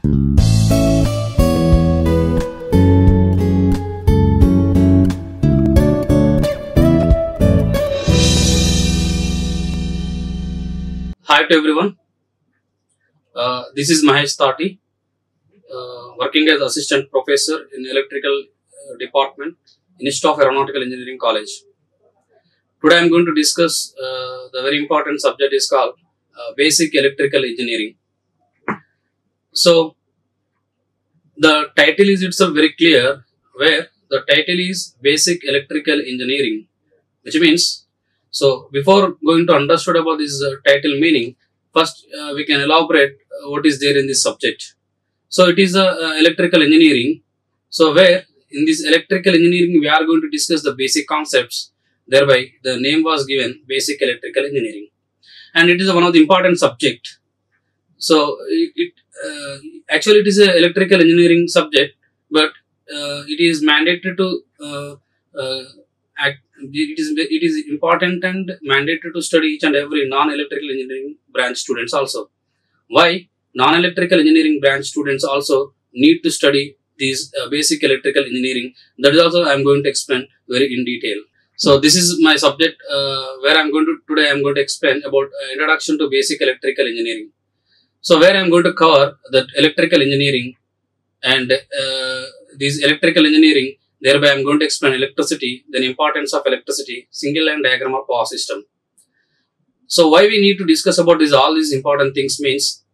Hi to everyone. This is Mahesh Thati, working as assistant professor in electrical department in Institute of Aeronautical Engineering College. Today I am going to discuss the very important subject is called basic electrical engineering. So the title is itself very clear, where the title is basic electrical engineering, which means, so before going to understand about this title meaning, first we can elaborate what is there in this subject. So it is electrical engineering. So where in this electrical engineering we are going to discuss the basic concepts. Thereby the name was given basic electrical engineering, and it is one of the important subject. So actually it is an electrical engineering subject, but it is mandated to it is important and mandatory to study each and every non-electrical engineering branch students also. Why non-electrical engineering branch students also need to study these basic electrical engineering? That is also I am going to explain very in detail. So this is my subject where today I am going to explain about introduction to basic electrical engineering. So where I am going to cover that electrical engineering and this electrical engineering. Thereby, I am going to explain electricity, then importance of electricity, single line diagram of power system. So, why we need to discuss about all these important things means,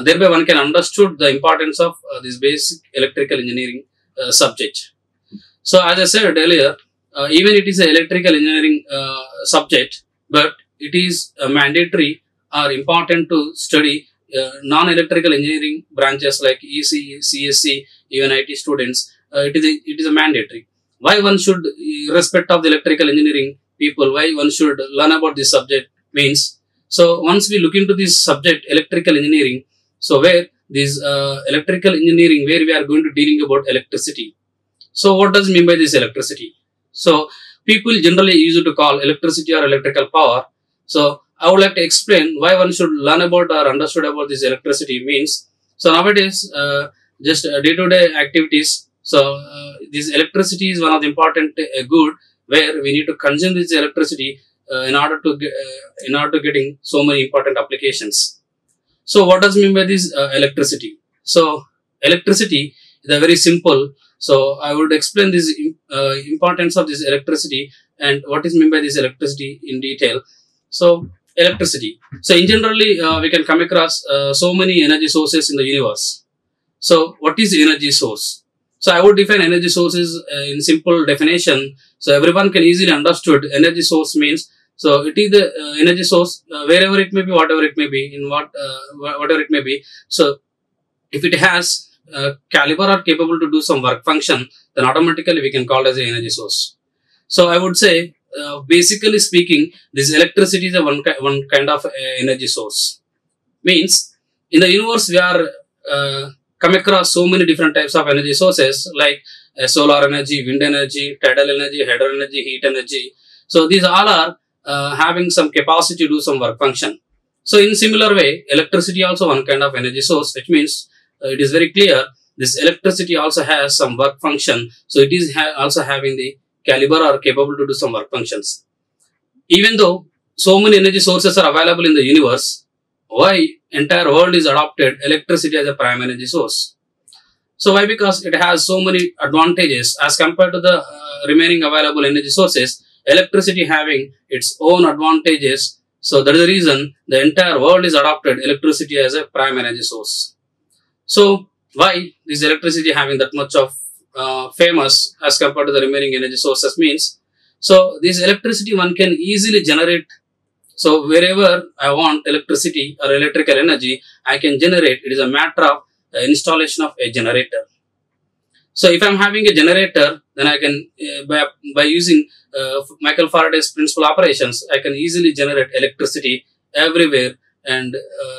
thereby one can understood the importance of this basic electrical engineering subject. So, as I said earlier, even it is an electrical engineering subject, but it is mandatory or important to study non-electrical engineering branches like ECE, CSE, even IT students. It is a mandatory. Why one should, irrespective of the electrical engineering people, why one should learn about this subject means. So once we look into this subject, electrical engineering, so where this electrical engineering, where we are going to dealing about electricity. So what does it mean by this electricity? So people generally use it to call electricity or electrical power. So I would like to explain why one should learn about or understood about this electricity means. So nowadays, just day-to-day activities. So this electricity is one of the important good where we need to consume this electricity in order to getting so many important applications. So what does mean by this electricity? So electricity is a very simple. So I would explain this importance of this electricity and what is meant by this electricity in detail. So electricity. So in generally we can come across so many energy sources in the universe. So what is energy source? So I would define energy sources in simple definition. So everyone can easily understood energy source means. So it is the energy source wherever it may be, whatever it may be, in whatever it may be. So if it has caliber or capable to do some work function, then automatically we can call it as an energy source. So I would say basically speaking, this electricity is a one kind of energy source. Means in the universe we are come across so many different types of energy sources like solar energy, wind energy, tidal energy, hydro energy, heat energy. So these all are having some capacity to do some work function. So in similar way, electricity also one kind of energy source, which means it is very clear this electricity also has some work function. So it is also having the caliber or capable to do some work functions. Even though so many energy sources are available in the universe, why entire world is adopted electricity as a prime energy source? So why? Because it has so many advantages as compared to the remaining available energy sources. Electricity having its own advantages. So that is the reason the entire world is adopted electricity as a prime energy source. So why this electricity having that much of famous as compared to the remaining energy sources means. So this electricity one can easily generate. So wherever I want electricity or electrical energy, I can generate. It is a matter of installation of a generator. So if I am having a generator, then I can, by using Michael Faraday's principal operations, I can easily generate electricity everywhere, and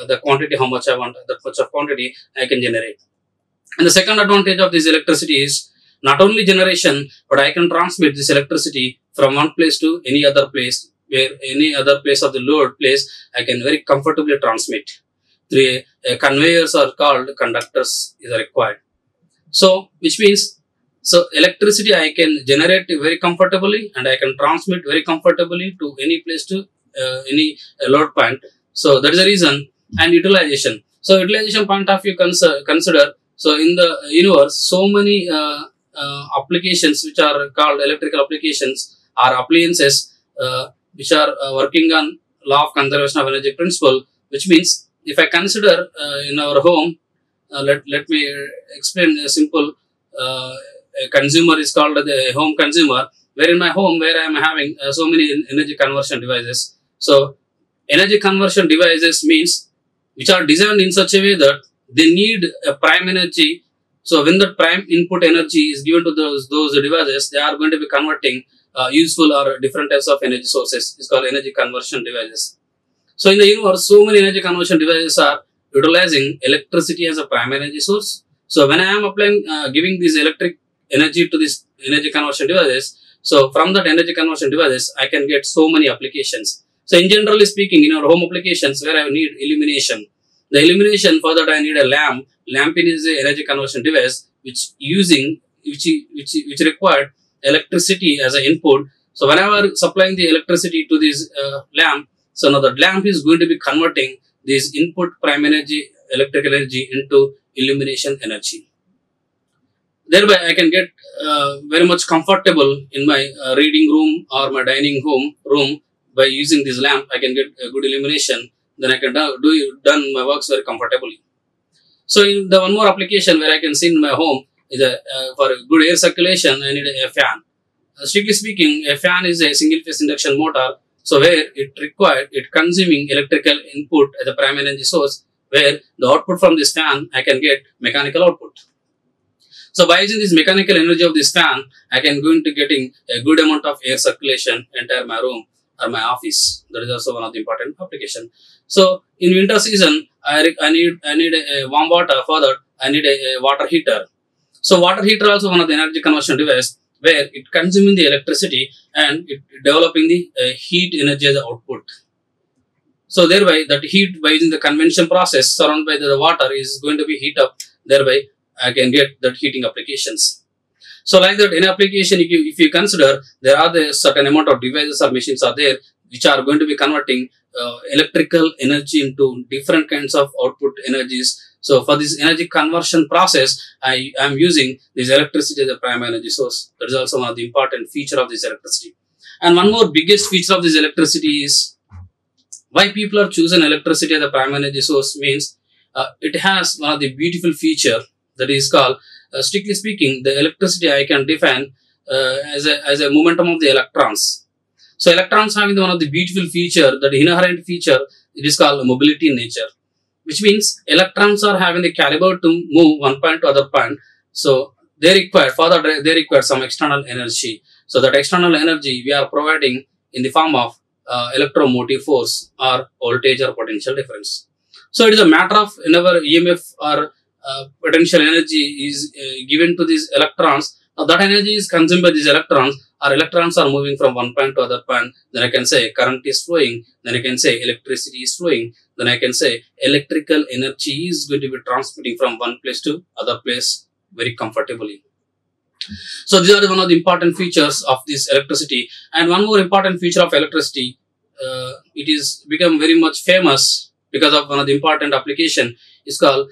the quantity, how much I want, that much of quantity I can generate. And the second advantage of this electricity is not only generation, but I can transmit this electricity from one place to any other place, where any other place of the load place I can very comfortably transmit. three conveyors are called conductors is required. So which means, so electricity I can generate very comfortably and I can transmit very comfortably to any place, to any load point. So that is the reason. And utilization. So utilization point of view consider. So in the universe, so many applications which are called electrical applications are appliances which are working on law of conservation of energy principle. Which means, if I consider in our home, let me explain a simple. A consumer is called the home consumer. Where in my home, where I am having so many energy conversion devices. So energy conversion devices means which are designed in such a way that they need a prime energy. So when the prime input energy is given to those devices, they are going to be converting useful or different types of energy sources. It's called energy conversion devices. So in the universe, so many energy conversion devices are utilizing electricity as a prime energy source. So when I am applying, giving this electric energy to this energy conversion devices, so from that energy conversion devices, I can get so many applications. So in generally speaking, in our home applications where I need illumination, the illumination for that I need a lamp. Lamp is a energy conversion device which required electricity as an input. So whenever supplying the electricity to this lamp, so now the lamp is going to be converting this input prime energy, electrical energy into illumination energy. Thereby, I can get very much comfortable in my reading room or my dining room by using this lamp. I can get a good illumination. Then I can done my works very comfortably. So in the one more application where I can see in my home is for good air circulation, I need a fan. Strictly speaking, a fan is a single phase induction motor. So where it consuming electrical input as a prime energy source, where the output from this fan I can get mechanical output. So by using this mechanical energy of this fan, I can going to getting a good amount of air circulation entire my room or my office. That is also one of the important application. So in winter season, I need a warm water. For that, I need a water heater. So water heater also one of the energy conversion device where it consuming the electricity and it developing the heat energy as the output. So thereby that heat by using the convention process surrounded by the water is going to be heat up. Thereby I can get that heating applications. So like that in application, if you consider there are the certain amount of devices or machines are there which are going to be converting electrical energy into different kinds of output energies. So for this energy conversion process, I am using this electricity as a prime energy source. That is also one of the important feature of this electricity. And one more biggest feature of this electricity is why people are choosing electricity as a prime energy source means it has one of the beautiful feature that is called, strictly speaking, the electricity I can define as a momentum of the electrons. So electrons having one of the beautiful feature, that inherent feature, it is called mobility in nature. Which means electrons are having the caliber to move one point to other point. So they require some external energy. So that external energy we are providing in the form of electromotive force or voltage or potential difference. So it is a matter of whenever EMF or potential energy is given to these electrons. Now that energy is consumed by these electrons, or electrons are moving from one point to other point. Then I can say current is flowing. Then I can say electricity is flowing. Then I can say electrical energy is going to be transmitting from one place to other place very comfortably. So these are one of the important features of this electricity. And one more important feature of electricity, it is become very much famous because of one of the important application is called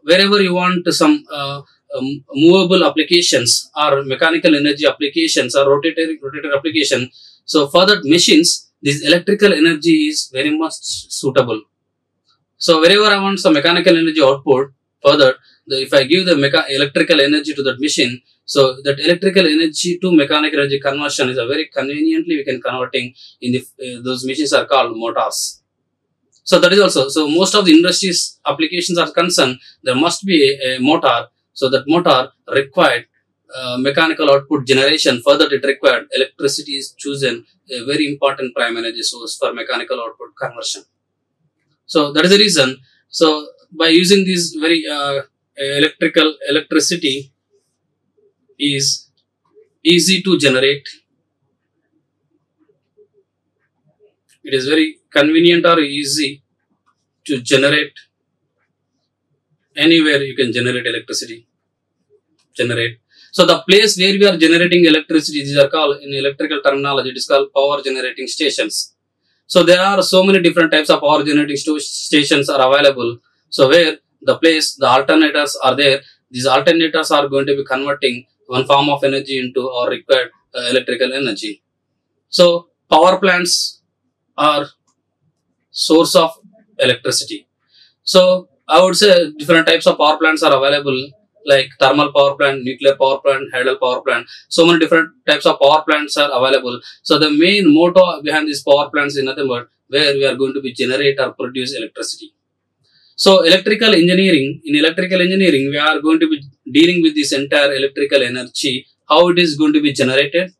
wherever you want some movable applications or mechanical energy applications or rotator application. So for that machines, this electrical energy is very much suitable. So wherever I want some mechanical energy output, further, if I give the electrical energy to that machine, so that electrical energy to mechanical energy conversion is a very conveniently we can converting in the those machines are called motors. So that is also, so most of the industries applications are concerned, there must be a motor. So that motor required mechanical output generation. Further, it required electricity is chosen a very important prime energy source for mechanical output conversion. So that is the reason. So by using this very electricity is easy to generate. It is very convenient or easy to generate anywhere you can generate electricity. So the place where we are generating electricity, these are called, in electrical terminology, it is called power generating stations. So there are so many different types of power generating stations are available. So where the place, the alternators are there, these alternators are going to be converting one form of energy into or required electrical energy. So power plants are source of electricity. So I would say different types of power plants are available, like thermal power plant, nuclear power plant, hydel power plant. So many different types of power plants are available. So the main motto behind these power plants is nothing but where we are going to be generate or produce electricity. So electrical engineering, in electrical engineering, we are going to be dealing with this entire electrical energy, how it is going to be generated,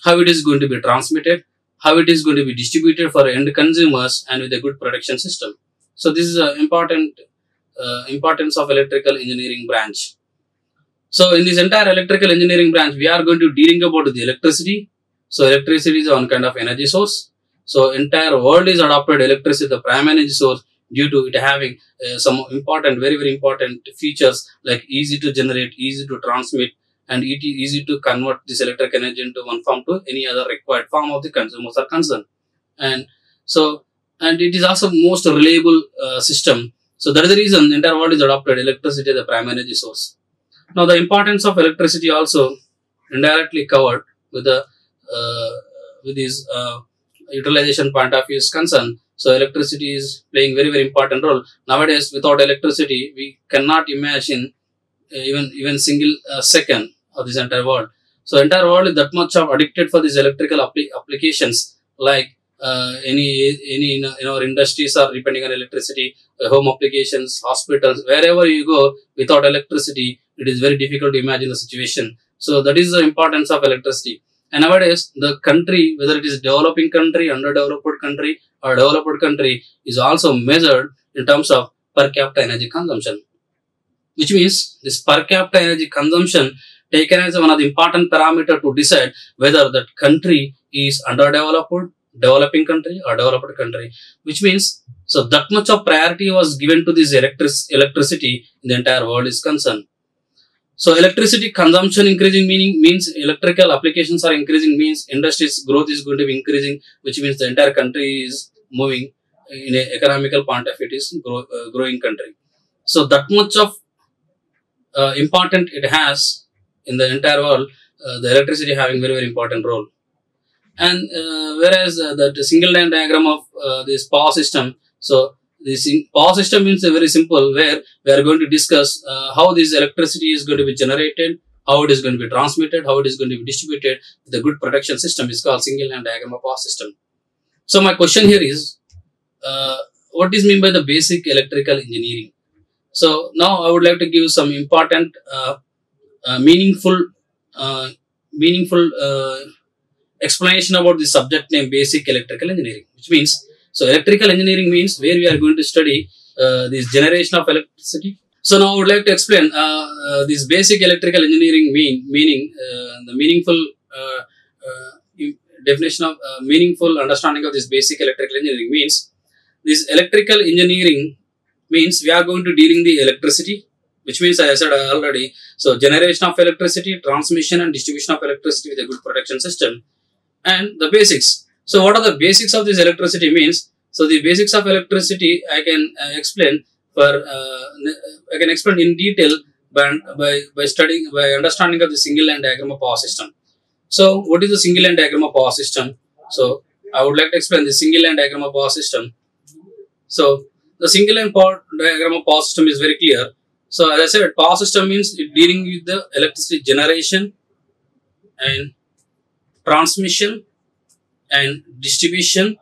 how it is going to be transmitted, how it is going to be distributed for end consumers, and with a good production system. So this is an importance of electrical engineering branch. So in this entire electrical engineering branch, we are going to dealing about the electricity. So electricity is one kind of energy source. So entire world is adopted electricity, the prime energy source, due to it having some important, very, very important features like easy to generate, easy to transmit, and easy to convert this electric energy into one form to any other required form of the consumers are concerned. And so, and it is also most reliable system. So that is the reason the entire world is adopted electricity as the prime energy source. Now the importance of electricity also indirectly covered with the with this utilization point of view is concerned. So electricity is playing very, very important role. Nowadays, without electricity, we cannot imagine even single second of this entire world. So entire world is that much of addicted for these electrical applications, like any in our industries are depending on electricity, home applications, hospitals, wherever you go without electricity, it is very difficult to imagine the situation. So that is the importance of electricity. And nowadays, the country, whether it is developing country, underdeveloped country, or developed country, is also measured in terms of per capita energy consumption. Which means this per capita energy consumption taken as one of the important parameter to decide whether that country is underdeveloped, developing country, or developed country. Which means, so that much of priority was given to this electricity in the entire world is concerned. So electricity consumption increasing means electrical applications are increasing, means industries growth is going to be increasing, which means the entire country is moving in an economical point of view, it is growing country. So that much of important it has in the entire world, the electricity having very, very important role. And whereas the single line diagram of this power system, so this power system means very simple, where we are going to discuss how this electricity is going to be generated, how it is going to be transmitted, how it is going to be distributed. The good production system is called single line diagram of power system. So my question here is, what is meant by the basic electrical engineering? So now I would like to give some important, meaningful explanation about the subject name basic electrical engineering, which means, so electrical engineering means where we are going to study this generation of electricity. So now I would like to explain this basic electrical engineering meaning, the meaningful definition of meaningful understanding of this basic electrical engineering means, this electrical engineering means we are going to dealing the electricity, which means, as I said already, so generation of electricity, transmission and distribution of electricity with a good protection system, and the basics. So what are the basics of this electricity means? So the basics of electricity I can explain in detail by studying, by understanding of the single line diagram of power system. So what is the single line diagram of power system? So I would like to explain the single line diagram of power system. So the single line diagram of power system is very clear. So as I said, power system means it dealing with the electricity generation and transmission and distribution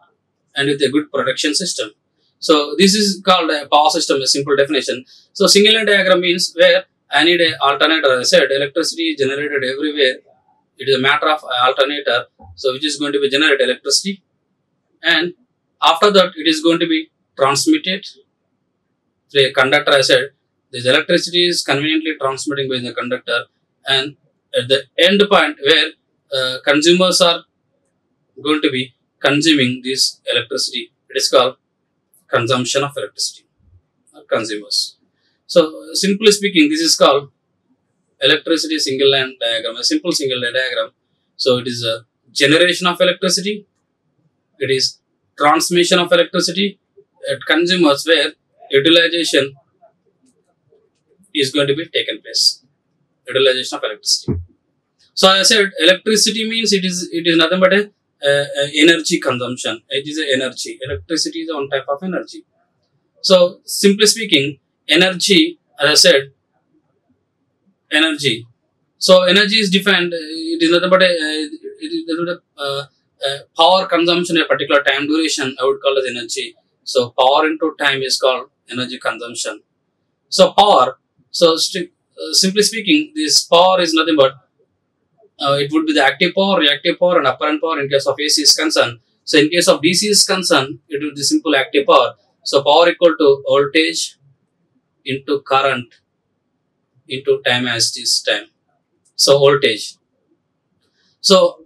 and with a good production system. So this is called a power system, a simple definition. So single line diagram means where I need an alternator. As I said, electricity is generated everywhere. It is a matter of alternator, so which is going to be generate electricity, and after that it is going to be transmitted through a conductor. I said this electricity is conveniently transmitting by the conductor, and at the end point where consumers are going to be consuming this electricity, it is called consumption of electricity or consumers. So simply speaking, this is called electricity single line diagram, a simple single line diagram. So it is a generation of electricity, it is transmission of electricity at consumers where utilization is going to be taken place. Utilization of electricity. So I said electricity means it is nothing but a energy consumption. It is a energy. Electricity is one type of energy. So simply speaking, energy, as I said, energy. So energy is defined. It is nothing but a power consumption a particular time duration. I would call as energy. So power into time is called energy consumption. So power. So simply speaking, this power is nothing but it would be the active power, reactive power, and apparent power in case of AC is concerned. So in case of DC is concerned, it will be simple active power. So power equal to voltage into current into time as this time. So voltage. So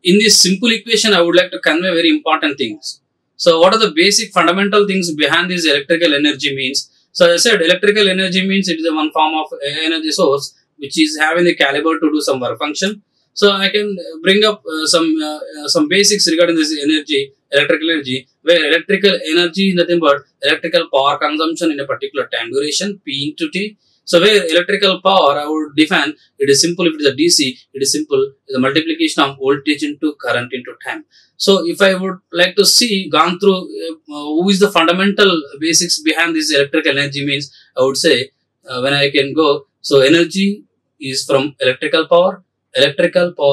in this simple equation, I would like to convey very important things. So what are the basic fundamental things behind this electrical energy means? So as I said, electrical energy means it is one form of energy source which is having the caliber to do some work function. So I can bring up some basics regarding this energy, electrical energy, where electrical energy is nothing but electrical power consumption in a particular time duration, P into T. So where electrical power, I would define, it is simple if it is a DC, it is simple, the multiplication of voltage into current into time. So if I would like to see, gone through who is the fundamental basics behind this electrical energy means, I would say when I can go, so energy is from electrical power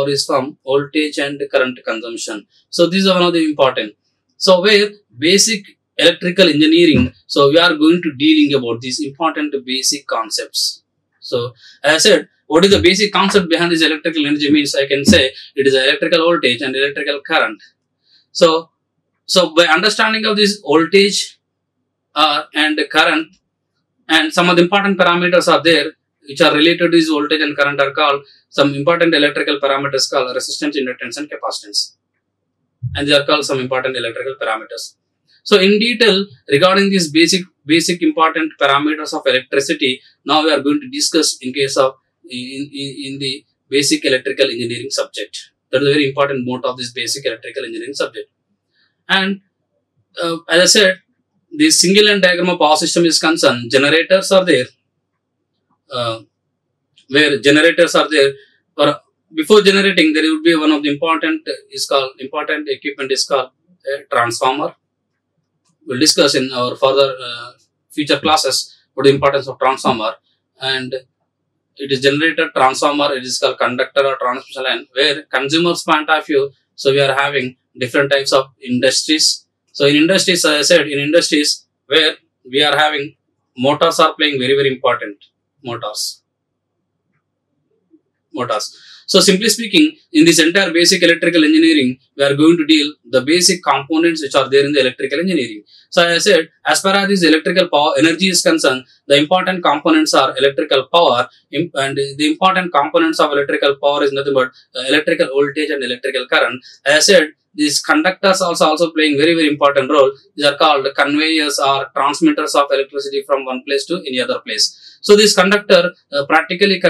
is from voltage and current consumption. So these are one of the important. So where basic electrical engineering, so we are going to dealing about these important basic concepts. So as I said, what is the basic concept behind this electrical energy means, I can say it is electrical voltage and electrical current. So by understanding of this voltage and current, and some of the important parameters are there which are related to this voltage and current are called some important electrical parameters called resistance, inductance and capacitance, and they are called some important electrical parameters. So in detail regarding these basic important parameters of electricity, now we are going to discuss in case of in the basic electrical engineering subject. That is a very important mode of this basic electrical engineering subject. And as I said, the single line diagram of power system is concerned, generators are there, where generators are there. For before generating, there will be one of the important equipment is called a transformer. We'll discuss in our further future classes what the importance of transformer. And it is generator, transformer, it is called conductor or transmission line, where consumers point of view, so we are having different types of industries. So in industries, as I said, in industries where we are having motors are playing very important. Motors. So simply speaking, in this entire basic electrical engineering, we are going to deal the basic components which are there in the electrical engineering. So as I said, as far as this electrical power energy is concerned, the important components are electrical power, and the important components of electrical power is nothing but electrical voltage and electrical current. As I said, these conductors also playing very important role. These are called conveyors or transmitters of electricity from one place to any other place. So this conductor practically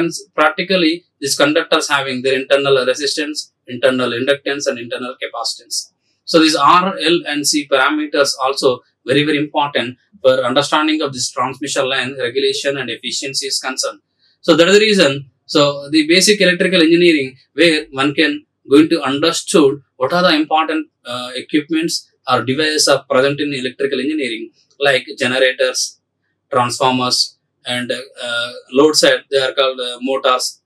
these conductors having their internal resistance, internal inductance and internal capacitance. So these R, L and C parameters also very important for understanding of this transmission line regulation and efficiency is concerned. So that is the reason. So the basic electrical engineering where one can going to understood what are the important equipments or devices are present in electrical engineering, like generators, transformers and load side, they are called motors.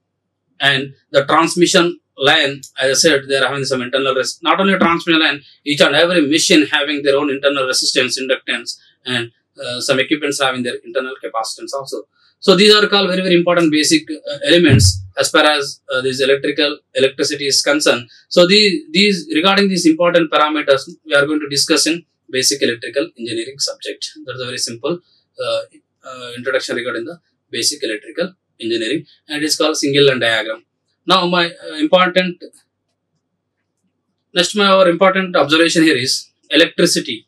And the transmission line, as I said, they are having some internal not only transmission line, each and every machine having their own internal resistance, inductance and some equipments having their internal capacitance also. So these are called very important basic elements as far as this electricity is concerned. So these regarding these important parameters, we are going to discuss in basic electrical engineering subject. That's a very simple introduction regarding the basic electrical engineering, and it is called single line diagram. Now my our important observation here is electricity.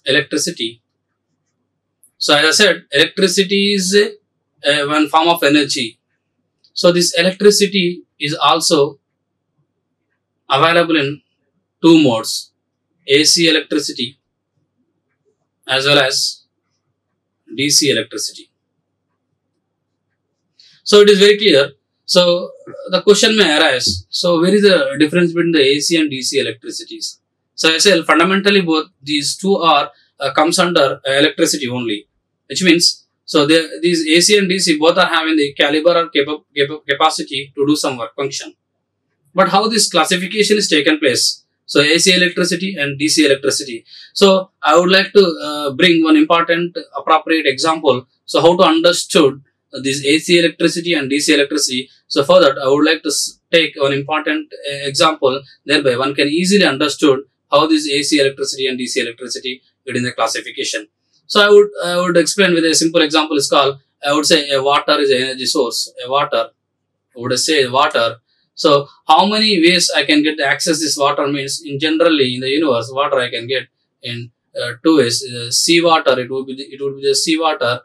electricity. So as I said, electricity is one form of energy. So this electricity is also available in two modes, AC electricity as well as DC electricity. So it is very clear. So the question may arise, so where is the difference between the AC and DC electricities? So I say fundamentally both these two are comes under electricity only, which means so these AC and DC both are having the caliber or capacity to do some work function. But how this classification is taken place? So AC electricity and DC electricity. So I would like to bring one important appropriate example. So how to understood this AC electricity and DC electricity. So for that I would like to take one important example. Thereby one can easily understood how this AC electricity and DC electricity within the classification. So I would explain with a simple example is called, I would say a water is an energy source. A water, I would say water. So how many ways I can get the access this water means in generally in the universe water I can get in two ways. Sea water, it would be the sea water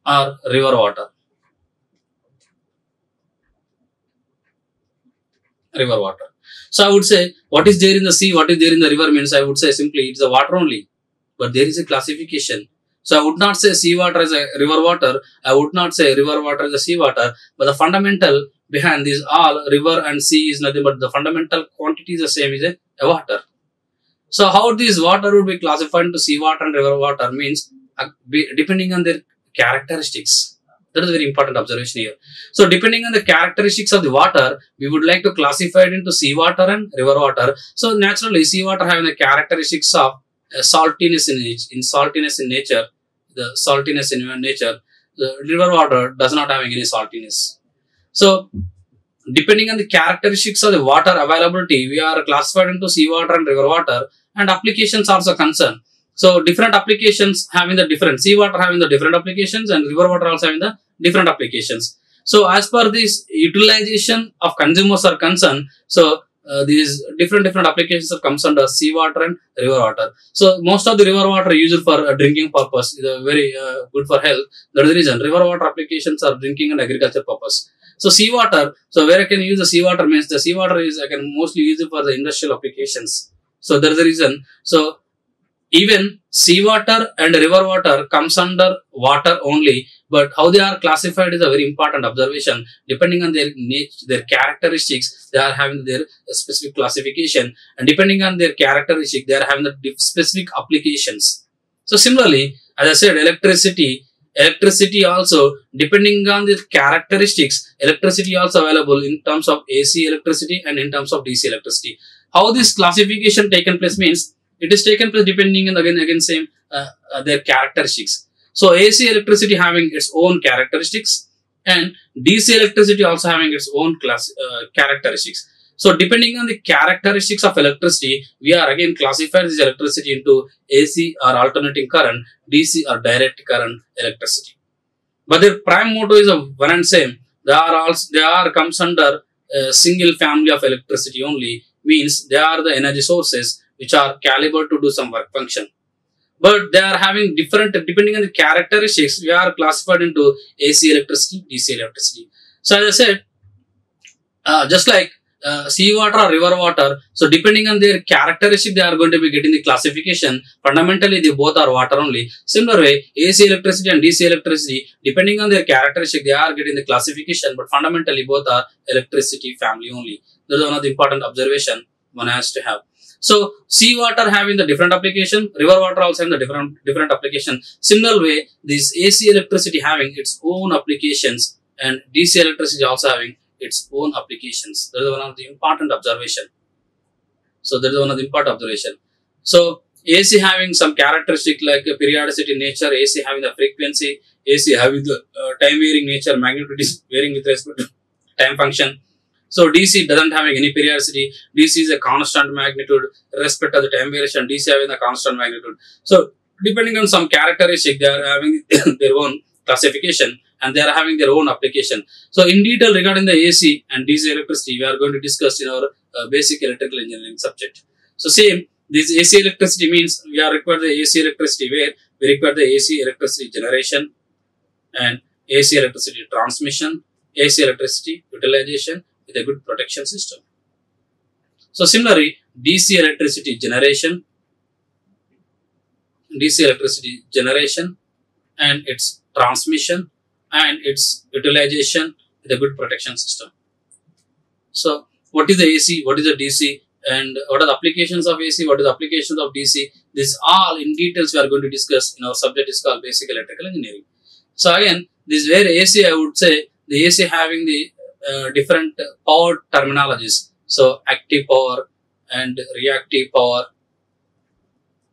or river water. River water. So I would say what is there in the sea, what is there in the river means I would say simply it's the water only. But there is a classification. So I would not say sea water as a river water. I would not say river water as a sea water. But the fundamental behind these all river and sea is nothing but the fundamental quantity is the same is a water. So how this water would be classified into sea water and river water means depending on their characteristics. That is a very important observation here. So depending on the characteristics of the water, we would like to classify it into sea water and river water. So naturally sea water having the characteristics of saltiness in nature, the saltiness in nature. The river water does not have any saltiness. So depending on the characteristics of the water availability, we are classified into sea water and river water, and applications are also concerned. So different applications having the different, sea water having the different applications and river water also having the different applications. So as per this utilization of consumers are concerned, so these different applications that comes under sea water and river water. So most of the river water used for drinking purpose is very good for health. That is the reason river water applications are drinking and agriculture purpose. So sea water, so where I can use the sea water means the sea water is I can mostly use it for the industrial applications. So that is the reason. So even sea water and river water comes under water only, but how they are classified is a very important observation. Depending on their nature, their characteristics, they are having their specific classification, and depending on their characteristic, they are having the specific applications. So similarly, as I said, electricity also depending on the characteristics, electricity also available in terms of AC electricity and in terms of DC electricity. How this classification taken place means it is taken place depending on again same their characteristics. So AC electricity having its own characteristics and DC electricity also having its own characteristics. So depending on the characteristics of electricity, we are again classified this electricity into AC or alternating current, DC or direct current electricity. But their prime motto is one and same. They are comes under a single family of electricity only, means they are the energy sources which are caliber to do some work function. But they are having different, depending on the characteristics, we are classified into AC electricity, DC electricity. So as I said, just like sea water or river water, so depending on their characteristic, they are going to be getting the classification. Fundamentally, they both are water only. Similar way, AC electricity and DC electricity, depending on their characteristic, they are getting the classification, but fundamentally both are electricity family only. That is one of the important observation one has to have. So sea water having the different application, river water also having the different application. Similar way, this AC electricity having its own applications and DC electricity also having its own applications. That is one of the important observation. So AC having some characteristic like periodicity nature, AC having the frequency, AC having the time varying nature, magnitude is varying with respect to time function. So DC doesn't having any periodicity. DC is a constant magnitude respect to the time variation. DC having a constant magnitude. So depending on some characteristic, they are having their own classification and they are having their own application. So in detail regarding the AC and DC electricity, we are going to discuss in our basic electrical engineering subject. So same, This AC electricity means we are required the AC electricity, where we require the AC electricity generation and AC electricity transmission, AC electricity utilization with a good protection system. So similarly, DC electricity generation and its transmission and its utilization with a good protection system. So what is the AC, what is the DC, and what are the applications of AC, what are the applications of DC? This all in details we are going to discuss in our subject is called basic electrical engineering. So again, this where AC, I would say the AC having the different power terminologies. So active power and reactive power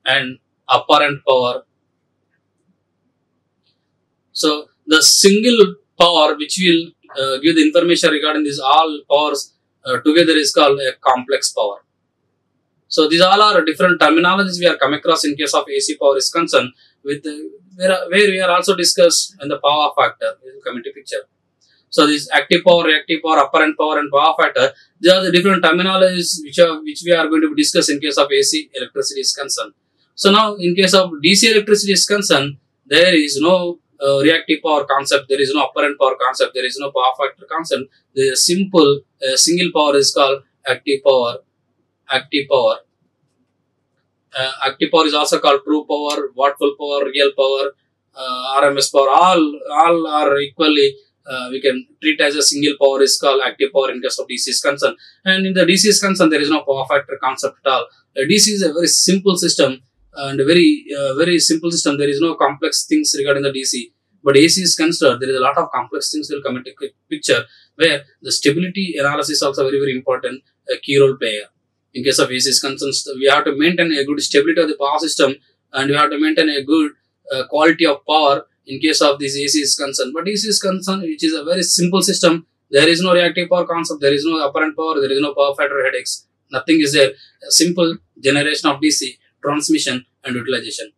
and apparent power. So the single power which will give the information regarding these all powers together is called a complex power. So these all are different terminologies we are come across in case of AC power is concerned, with where we are also discussed in the power factor will come into picture. So this active power, reactive power, apparent power and power factor, these are the different terminologies which we are going to discuss in case of AC electricity is concerned. So now in case of DC electricity is concerned, there is no reactive power concept, there is no apparent power concept, there is no power factor concept. The simple single power is called active power. Active power is also called true power, wattful power, real power, RMS power. All are equally we can treat as a single power is called active power in case of DC is concerned. And in the DC is concerned, there is no power factor concept at all. DC is a very simple system and a very simple system. There is no complex things regarding the DC. But AC is considered, there is a lot of complex things will come into picture, where the stability analysis is also very important, a key role player. In case of AC is concerned, we have to maintain a good stability of the power system and we have to maintain a good quality of power in case of this AC is concerned. But DC is concerned, which is a very simple system. There is no reactive power concept, there is no apparent power, there is no power factor headaches. Nothing is there. A simple generation of DC, transmission and utilization.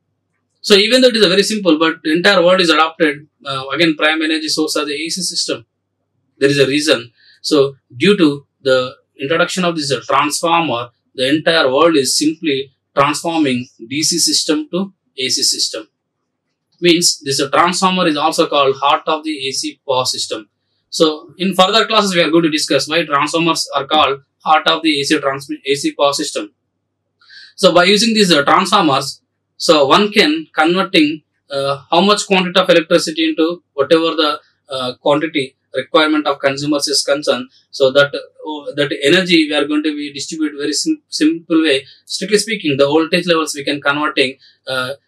So even though it is a very simple, but the entire world is adopted, again prime energy source as the AC system. There is a reason. So due to the introduction of this transformer, the entire world is simply transforming DC system to AC system. Means this transformer is also called heart of the AC power system. So in further classes we are going to discuss why transformers are called heart of the AC power system. So by using these transformers, so one can converting how much quantity of electricity into whatever the quantity requirement of consumers is concerned. So that energy we are going to be distribute very simple way. Strictly speaking, the voltage levels we can converting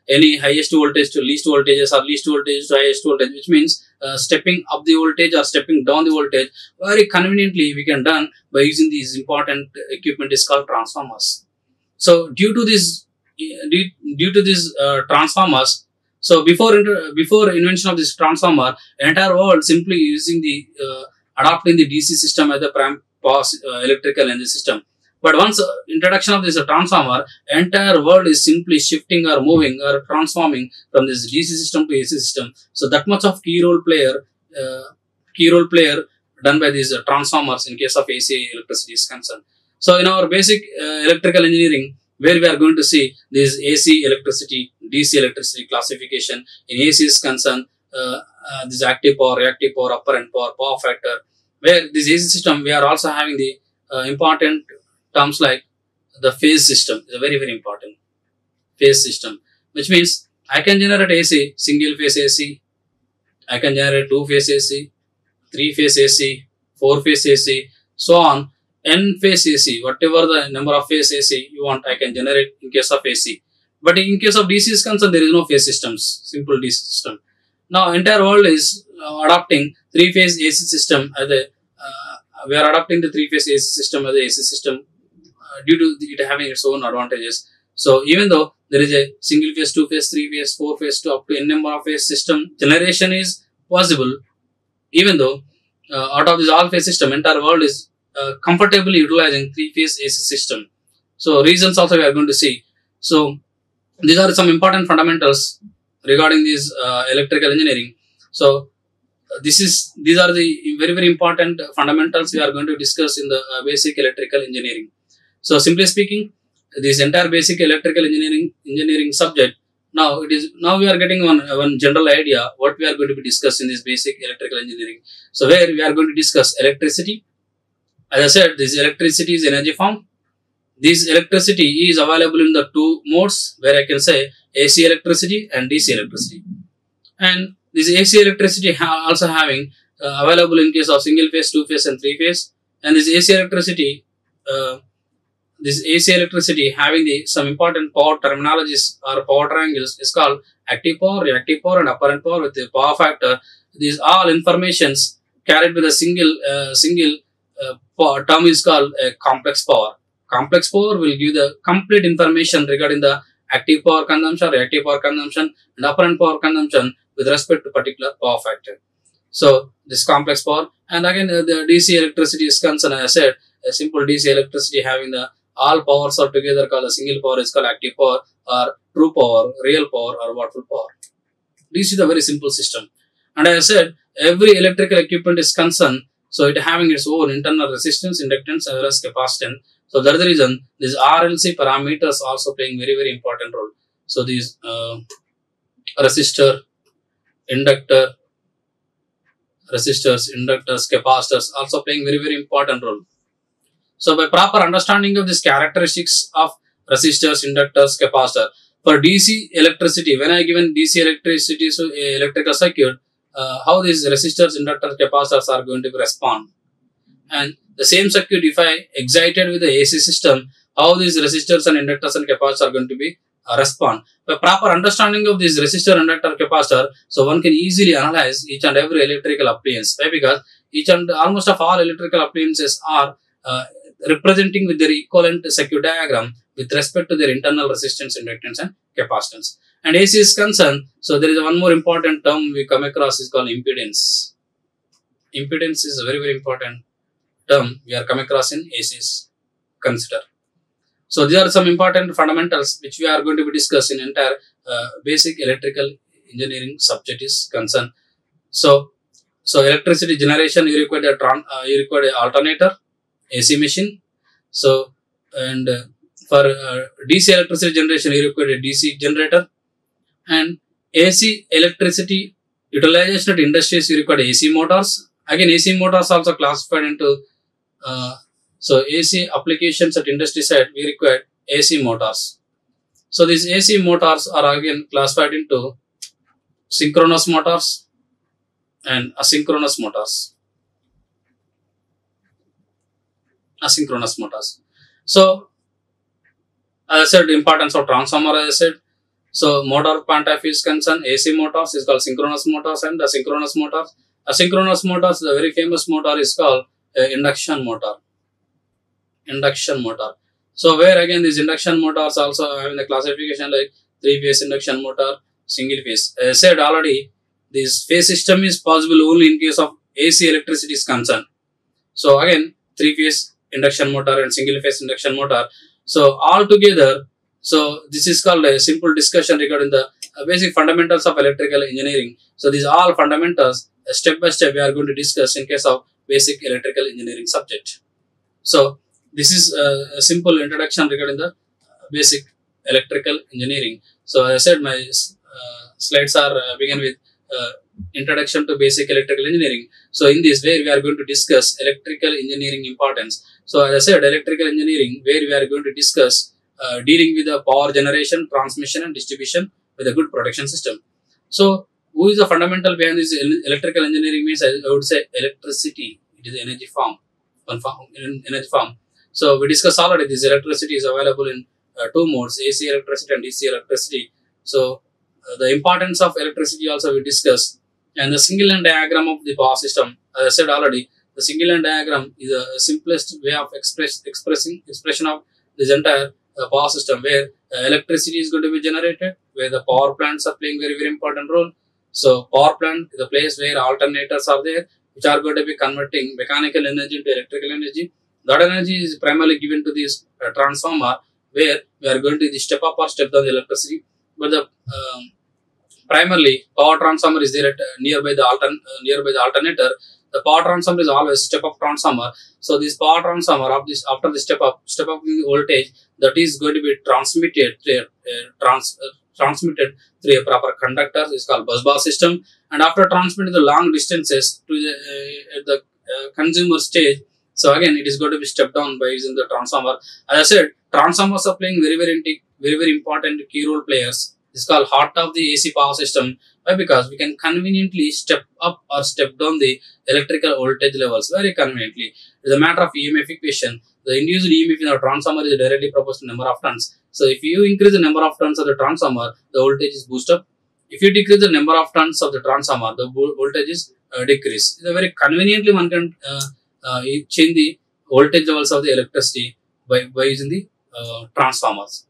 any highest voltage to least voltages or least voltage to highest voltage, which means stepping up the voltage or stepping down the voltage very conveniently we can done by using these important equipment is called transformers. So due to this transformers, so before invention of this transformer, entire world simply using the adopting the DC system as the prime power electrical energy system. But once introduction of this transformer, entire world is simply shifting or moving or transforming from this DC system to AC system. So that much of key role player done by these transformers in case of AC electricity is concerned. So in our basic electrical engineering, where we are going to see this AC electricity, DC electricity classification. In AC is concerned, this active power, reactive power, apparent power, power factor. Where this AC system, we are also having the important terms like the phase system. Is a very important phase system, which means I can generate AC, single phase AC. I can generate 2-phase AC, 3-phase AC, 4-phase AC, so on. N phase AC, whatever the number of phase AC you want, I can generate in case of AC. But in case of DC is concerned, there is no phase systems, simple DC system. Now, entire world is adopting 3-phase AC system as a, we are adopting the 3-phase AC system as a AC system due to it having its own advantages. So, even though there is a single phase, 2-phase, 3-phase, 4-phase to up to N number of phase system, generation is possible. Even though out of this all phase system, entire world is comfortably utilizing 3-phase AC system. So reasons also we are going to see. So these are some important fundamentals regarding this electrical engineering. So these are the very important fundamentals we are going to discuss in the basic electrical engineering. So simply speaking, this entire basic electrical engineering subject. Now we are getting one general idea what we are going to be discussing in this basic electrical engineering. So where we are going to discuss electricity. As I said, this electricity is energy form. This electricity is available in the two modes where I can say AC electricity and DC electricity. And this AC electricity also having available in case of single phase, two phase and three phase. And this AC electricity having some important power terminologies or power triangles is called active power, reactive power and apparent power with the power factor. These all informations carried with a single term is called complex power. Complex power will give the complete information regarding the active power consumption, reactive power consumption and apparent power consumption with respect to particular power factor. So this complex power, and again the DC electricity is concerned. As I said, a simple DC electricity having the all powers are together called a single power is called active power or true power, real power or wattful power. DC is a very simple system. And as I said, every electrical equipment is concerned, so it having its own internal resistance, inductance as well as capacitance. So that is the reason these RLC parameters also playing very important role. So these resistors, inductors, capacitors also playing very important role. So by proper understanding of these characteristics of resistors, inductors, capacitor for DC electricity, when I given DC electricity so electrical circuit, how these resistors, inductors, capacitors are going to respond, and the same circuit if I excited with the AC system, how these resistors and inductors and capacitors are going to be respond. By proper understanding of this resistor, inductor, capacitor, so one can easily analyze each and every electrical appliance. Why? Because each and almost of all electrical appliances are representing with their equivalent circuit diagram with respect to their internal resistance, inductance and capacitance. And AC is concerned, so there is one more important term we come across is called impedance. Impedance is a very important term we are come across in ACs. Consider. So these are some important fundamentals which we are going to be discussing in entire basic electrical engineering subject is concerned. So electricity generation you require a alternator, AC machine. So and for DC electricity generation you require a DC generator, and AC electricity utilization at industries you require AC motors. Again AC motors also classified into so AC applications at industry side we require AC motors. So these AC motors are again classified into synchronous motors and asynchronous motors. So as I said, the importance of transformer, as I said. So motor point of view is concerned, AC motors is called synchronous motors and asynchronous motors. Asynchronous motors, the very famous motor is called induction motor. So where again these induction motors also having the classification like 3-phase induction motor, single phase. As I said already, this phase system is possible only in case of AC electricity is concerned. So again 3-phase induction motor and single phase induction motor. So all together, so this is called a simple discussion regarding the basic fundamentals of electrical engineering. So these are all fundamentals step by step we are going to discuss in case of basic electrical engineering subject. So this is a simple introduction regarding the basic electrical engineering. So as I said, my slides are begin with introduction to basic electrical engineering. So in this where we are going to discuss electrical engineering importance. So as I said, electrical engineering where we are going to discuss dealing with the power generation, transmission and distribution with a good protection system. So who is the fundamental behind this electrical engineering means I would say electricity. It is energy form. Energy form. So we discussed already this electricity is available in two modes, AC electricity and DC electricity. So the importance of electricity also we discussed, and the single line diagram of the power system. As I said already, the single line diagram is the simplest way of expression of this entire power system, where electricity is going to be generated, where the power plants are playing very important role. So power plant is the place where alternators are there, which are going to be converting mechanical energy into electrical energy. That energy is primarily given to this transformer, where we are going to step up or step down the electricity. But the primarily power transformer is there at nearby the alternator. the power transformer is always step-up transformer. So this power transformer after the step-up in the voltage, that is going to be transmitted transmitted through a proper conductor. It's called busbar system. And after transmitting the long distances to the consumer stage, so again it is going to be stepped down by using the transformer. As I said, transformers are playing very important key role players. It's called heart of the AC power system. Why? Because we can conveniently step up or step down the electrical voltage levels very conveniently. It's a matter of EMF equation. The induced EMF in a transformer is directly proportional to the number of turns. So if you increase the number of turns of the transformer, the voltage is boosted up. If you decrease the number of turns of the transformer, the voltage is decreased. It's a very conveniently one can change the voltage levels of the electricity by using the transformers.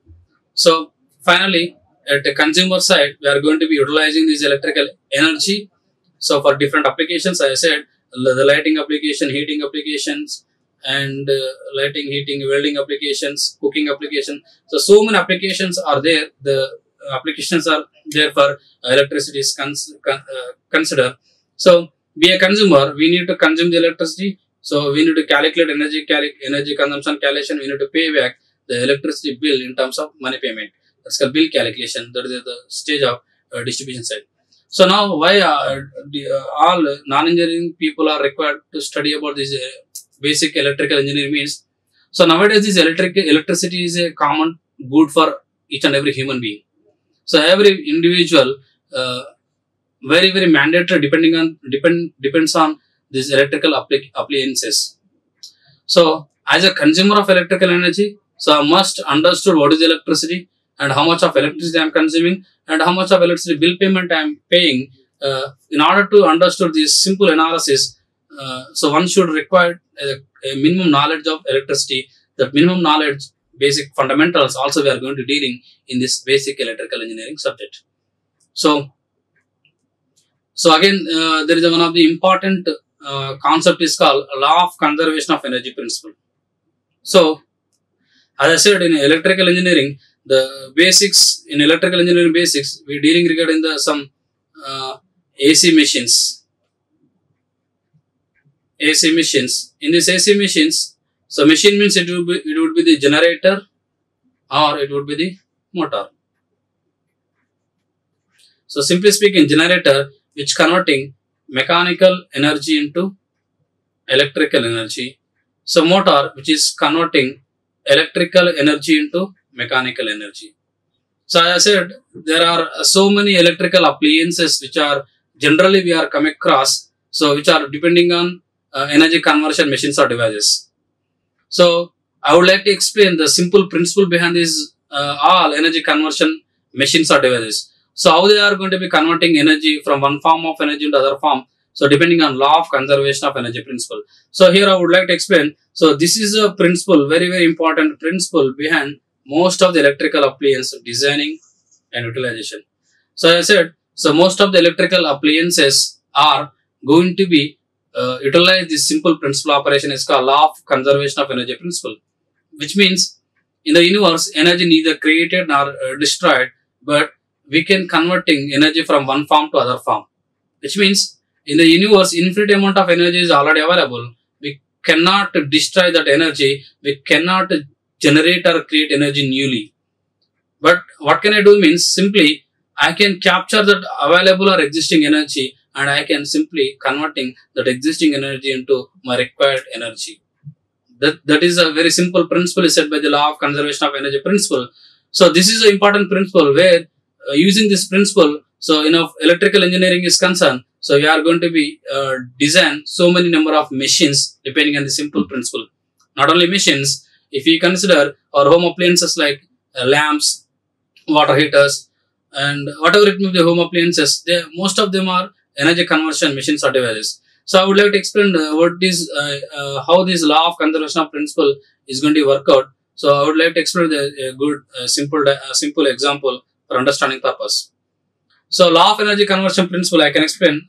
So finally, at the consumer side, we are going to be utilizing this electrical energy. So for different applications, as I said, the lighting application, heating applications, and lighting, heating, welding applications, cooking application. So many applications are there. The applications are there for electricity is considered. So be a consumer, we need to consume the electricity. So we need to calculate energy consumption calculation. We need to pay back the electricity bill in terms of money payment. That's called bill calculation. That is the stage of distribution side. So now why all non-engineering people are required to study about this basic electrical engineering means. So nowadays this electricity is a common good for each and every human being. So every individual very mandatory depends on these electrical appliances. So as a consumer of electrical energy, so I must understood what is electricity and how much of electricity I am consuming and how much of electricity bill payment I am paying. In order to understand this simple analysis, so one should require a minimum knowledge of electricity. That minimum knowledge, basic fundamentals also we are going to dealing in this basic electrical engineering subject. So again, there is one of the important concept is called law of conservation of energy principle. So as I said, in electrical engineering, the basics in electrical engineering basics, we are dealing regarding the some AC machines. AC machines. In this AC machines, so machine means it would be the generator or it would be the motor. So simply speaking, generator which converting mechanical energy into electrical energy. So motor which is converting electrical energy into mechanical energy. So as I said, there are so many electrical appliances which are generally we are come across, so which are depending on energy conversion machines or devices. So I would like to explain the simple principle behind this all energy conversion machines or devices. So how they are going to be converting energy from one form of energy into other form. So depending on law of conservation of energy principle. So here I would like to explain. So this is a principle, very important principle behind most of the electrical appliance designing and utilization. So as I said, so most of the electrical appliances are going to be utilize this simple principle operation is called law of conservation of energy principle, which means in the universe energy neither created nor destroyed, but we can converting energy from one form to other form, which means in the universe infinite amount of energy is already available. We cannot destroy that energy. We cannot generate or create energy newly. But what can I do means simply I can capture that available or existing energy and I can simply converting that existing energy into my required energy. That is a very simple principle set by the law of conservation of energy principle. So this is an important principle where using this principle, so electrical engineering is concerned, so we are going to be design so many number of machines depending on the simple principle. Not only machines, if we consider our home appliances like lamps, water heaters, and whatever it may be, home appliances, most of them are energy conversion machines or devices. So I would like to explain how this law of conservation of principle is going to work out. So I would like to explain a good simple example for understanding purpose. So law of energy conversion principle, I can explain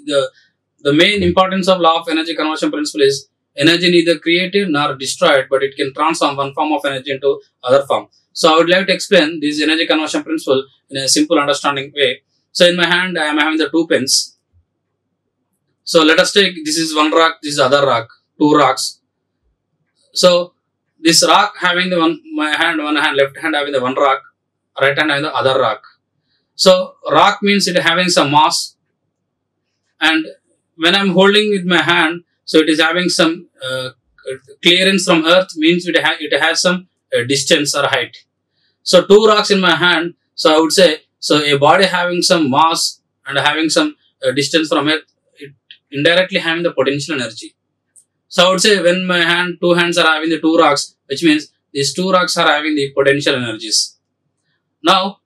the main importance of law of energy conversion principle is energy neither created nor destroyed, but it can transform one form of energy into other form. So I would like to explain this energy conversion principle in a simple understanding way. So in my hand I am having the two pens. So let us take, this is one rock, this is other rock, two rocks. So this rock having the one hand, left hand having the one rock, right hand having the other rock. So rock means it having some mass, and when I'm holding with my hand, so it is having some clearance from earth, means it has some distance or height. So two rocks in my hand, so I would say, so a body having some mass and having some distance from earth, it indirectly having the potential energy. So I would say when my hand, two hands are having the two rocks, which means these two rocks are having the potential energies. Now,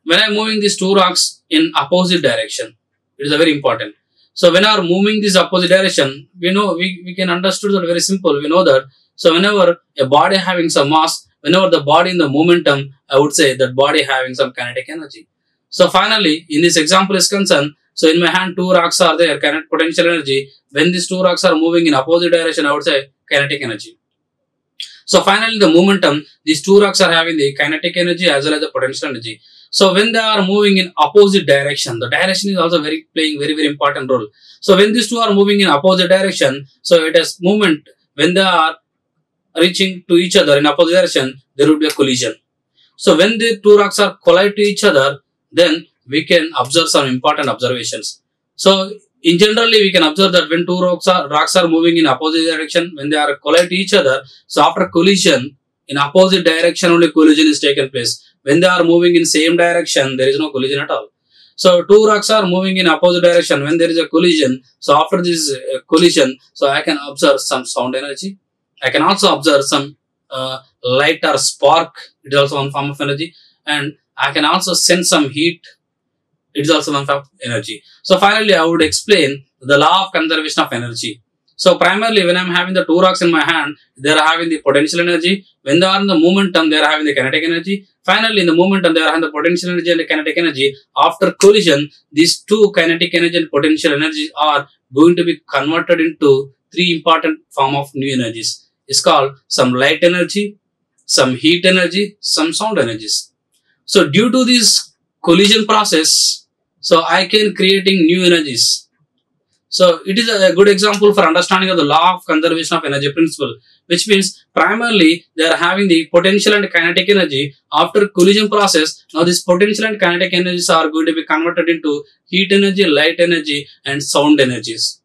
when I'm moving these two rocks in opposite direction, it is very important. So when are moving this opposite direction, we know, we can understand that very simple. We know that, so whenever a body having some mass, whenever the body in the momentum, I would say that body having some kinetic energy. So finally, in this example is concerned, so in my hand, two rocks are there, kinetic potential energy. When these two rocks are moving in opposite direction, I would say kinetic energy. So finally, the momentum, these two rocks are having the kinetic energy as well as the potential energy. So when they are moving in opposite direction, the direction is also playing very important role. So when these two are moving in opposite direction, so it has movement. When they are reaching to each other in opposite direction, there will be a collision. So when the two rocks are collide to each other, then we can observe some important observations. So in generally, we can observe that when two rocks are moving in opposite direction, when they are collide to each other, so after collision, in opposite direction only collision is taken place. When they are moving in same direction, there is no collision at all. So two rocks are moving in opposite direction. When there is a collision, so after this collision, so I can observe some sound energy. I can also observe some light or spark. It is also one form of energy. And I can also sense some heat. It is also one form of energy. So finally, I would explain the law of conservation of energy. So primarily, when I'm having the two rocks in my hand, they are having the potential energy. When they are in the momentum, they are having the kinetic energy. Finally, in the momentum, they are having the potential energy and the kinetic energy. After collision, these two kinetic energy and potential energies are going to be converted into three important form of new energies. It's called some light energy, some heat energy, some sound energies. So due to this collision process, so I can creating new energies. So it is a good example for understanding of the law of conservation of energy principle, which means primarily they are having the potential and kinetic energy. After collision process, now this potential and kinetic energies are going to be converted into heat energy, light energy, and sound energies.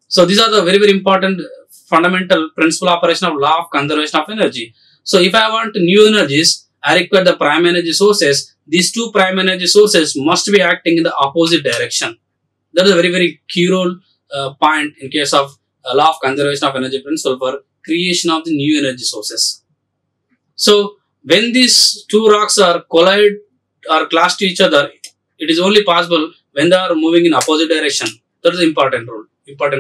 So these are the very important fundamental principle operation of law of conservation of energy. So if I want new energies, I require the prime energy sources. These two prime energy sources must be acting in the opposite direction. That is a very key role point in case of law of conservation of energy principle for creation of the new energy sources. So when these two rocks are collide or clash to each other, it is only possible when they are moving in opposite direction. That is the important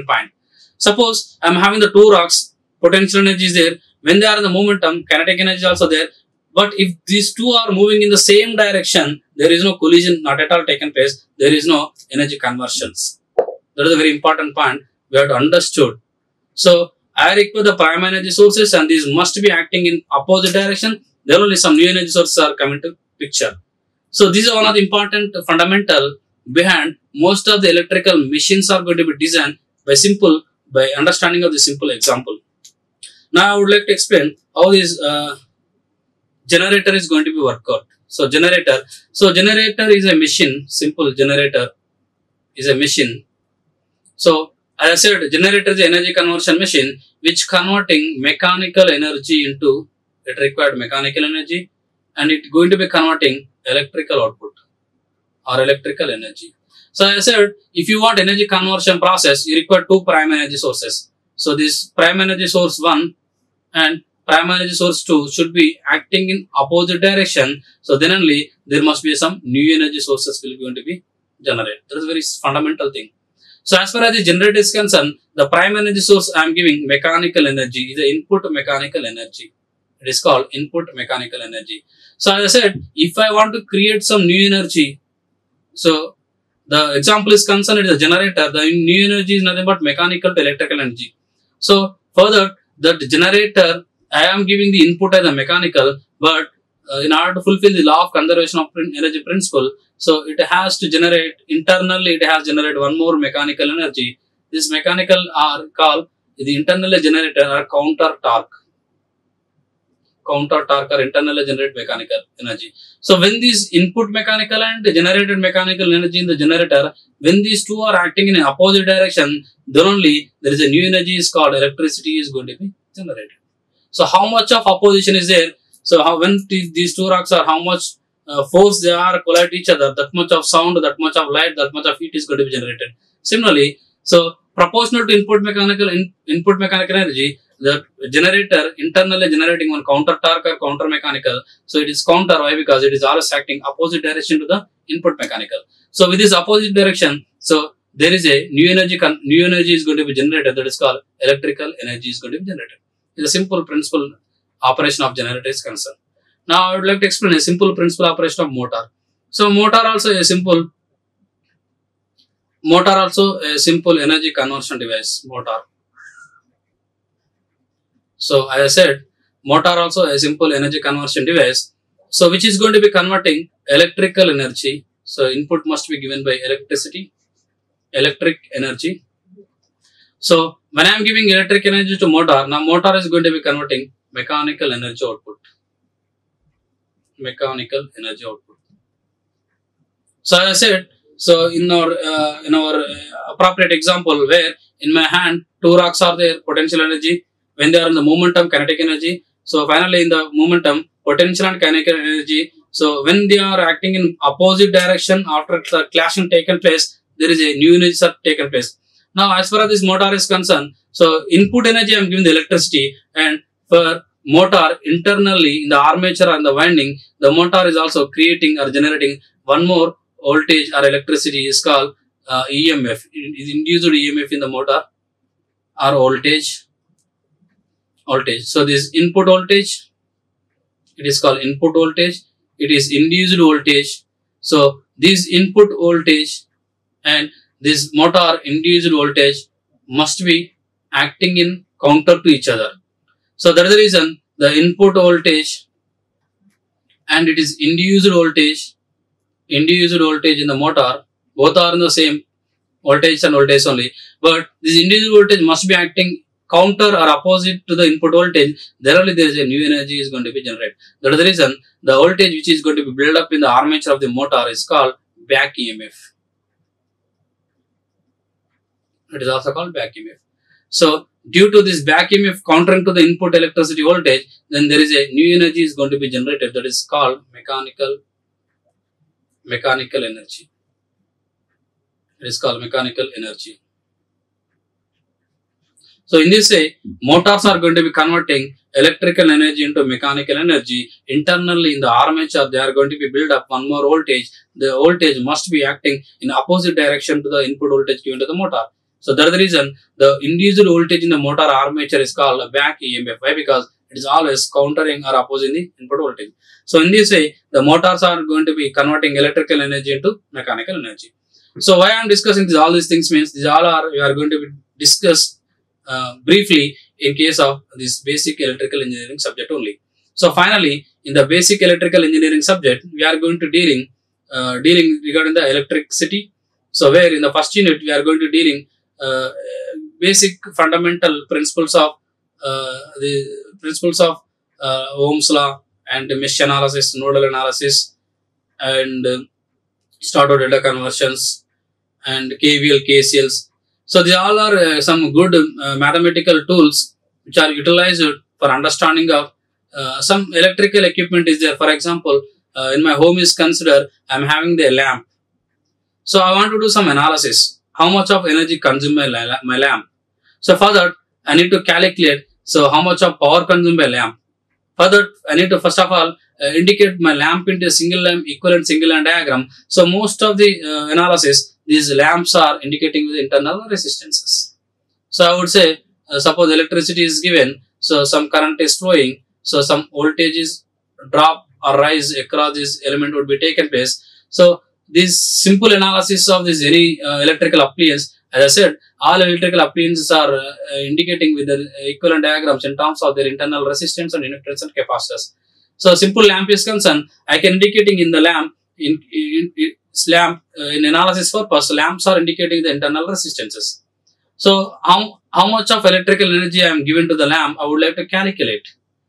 point. Suppose I am having the two rocks, potential energy is there. When they are in the momentum, kinetic energy is also there. But if these two are moving in the same direction, there is no collision, not at all taken place. There is no energy conversions. That is a very important point we have to understood. So I require the prime energy sources, and these must be acting in opposite direction. There only some new energy sources are coming to picture. So this is one of the important fundamental behind most of the electrical machines are going to be designed by understanding of the simple example. Now I would like to explain how this generator is going to be worked out. So generator is a machine. Simple generator is a machine. So as I said, generator is an energy conversion machine which converting mechanical energy into it required mechanical energy, and it going to be converting electrical output or electrical energy. So as I said, if you want energy conversion process, you require two prime energy sources. So this prime energy source 1 and prime energy source 2 should be acting in opposite direction. So then only there must be some new energy sources will be going to be generated. That is a very fundamental thing. So as far as the generator is concerned, the prime energy source I am giving mechanical energy is the input mechanical energy. It is called input mechanical energy. So as I said, if I want to create some new energy, so the example is concerned, it is a generator. The new energy is nothing but mechanical to electrical energy. So further, that generator, I am giving the input as a mechanical, but in order to fulfill the law of conservation of energy principle, so it has to generate internally, it has generated one more mechanical energy. this mechanical are called the internally generated or counter torque or internally generated mechanical energy. So when these input mechanical and generated mechanical energy in the generator, when these two are acting in opposite direction, then only there is a new energy is called electricity is going to be generated. So how much of opposition is there? So when these two rocks are, how much force they are collide each other, that much of sound, that much of light, that much of heat is going to be generated. Similarly, so proportional to input mechanical energy, the generator internally generating one counter torque or counter mechanical. So it is counter. Why? Because it is always acting opposite direction to the input mechanical. So with this opposite direction, so there is a new energy is going to be generated, that is called electrical energy is going to be generated. It's a simple principle operation of generator is concerned. Now I would like to explain a simple principle operation of motor. So motor also a simple energy conversion device. Motor. So as I said, motor also a simple energy conversion device. So which is going to be converting electrical energy. So input must be given by electric energy. So when I am giving electric energy to motor, now motor is going to be converting mechanical energy output. So as I said, so in our appropriate example, where in my hand two rocks are there, potential energy, when they are in the momentum, kinetic energy. So finally in the momentum, potential and kinetic energy. So when they are acting in opposite direction after the clashing taken place, there is a new energy taken place. Now as far as this motor is concerned, so input energy I am giving the electricity, and for motor internally in the armature and the winding, the motor is also creating or generating one more voltage or electricity is called EMF. It is induced EMF in the motor or voltage. So this input voltage, it is called input voltage. It is induced voltage. So this input voltage and this motor induced voltage must be acting in counter to each other. So that is the reason the input voltage and it is induced voltage in the motor, both are in the same voltage and voltage only. But this induced voltage must be acting counter or opposite to the input voltage. There only there is a new energy is going to be generated. That is the reason the voltage which is going to be built up in the armature of the motor is called back EMF. It is also called back EMF. So due to this back EMF countering to the input electricity voltage, then there is a new energy is going to be generated, that is called mechanical energy. It is called mechanical energy. So in this way, motors are going to be converting electrical energy into mechanical energy. Internally in the armature, they are going to be build up one more voltage. The voltage must be acting in opposite direction to the input voltage given to the motor. So that is the reason the induced voltage in the motor armature is called a back EMF. Why? Because it is always countering or opposing the input voltage. So in this way, the motors are going to be converting electrical energy into mechanical energy. So why I am discussing all these things means these all are we are going to be discussed briefly in case of this basic electrical engineering subject only. So finally, in the basic electrical engineering subject, we are going to dealing regarding the electricity. So where in the first unit we are going to dealing basic fundamental principles of Ohm's law and mesh analysis, nodal analysis, and starter delta conversions and KVL, KCLs. So these all are some good mathematical tools which are utilized for understanding of some electrical equipment is there. For example, in my home is considered I am having the lamp. So I want to do some analysis. How much of energy consumed by my lamp? So for that, I need to calculate. So how much of power consumed by lamp? For that, I need to first of all indicate my lamp into a single lamp equivalent single lamp diagram. So most of the analysis, these lamps are indicating with internal resistances. So I would say, suppose electricity is given, so some current is flowing, so some voltages drop or rise across this element would be taken place. So this simple analysis of this any electrical appliance, as I said, all electrical appliances are indicating with the equivalent diagrams in terms of their internal resistance and inductance and capacitors. So simple lamp is concerned, I can indicating in the lamp in analysis purpose, lamps are indicating the internal resistances. So how much of electrical energy I am given to the lamp, I would like to calculate.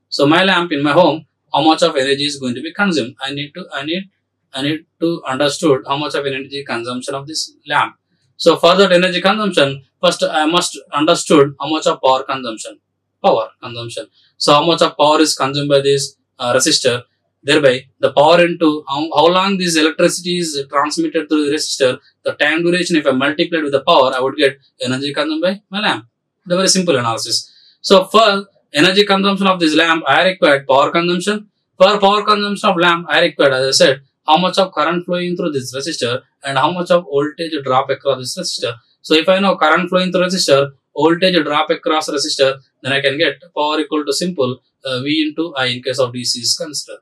So my lamp in my home, how much of energy is going to be consumed? I need to understood how much of energy consumption of this lamp. So for that energy consumption, first I must understood how much of power consumption. So how much of power is consumed by this resistor. Thereby, the power into how long this electricity is transmitted through the resistor, the time duration, if I multiply with the power, I would get energy consumed by my lamp. The very simple analysis. So for energy consumption of this lamp, I required power consumption. For power consumption of lamp, I required, as I said, how much of current flowing through this resistor and how much of voltage drop across this resistor. So if I know current flowing through resistor, voltage drop across resistor, then I can get power equal to simple V into I in case of DC is considered.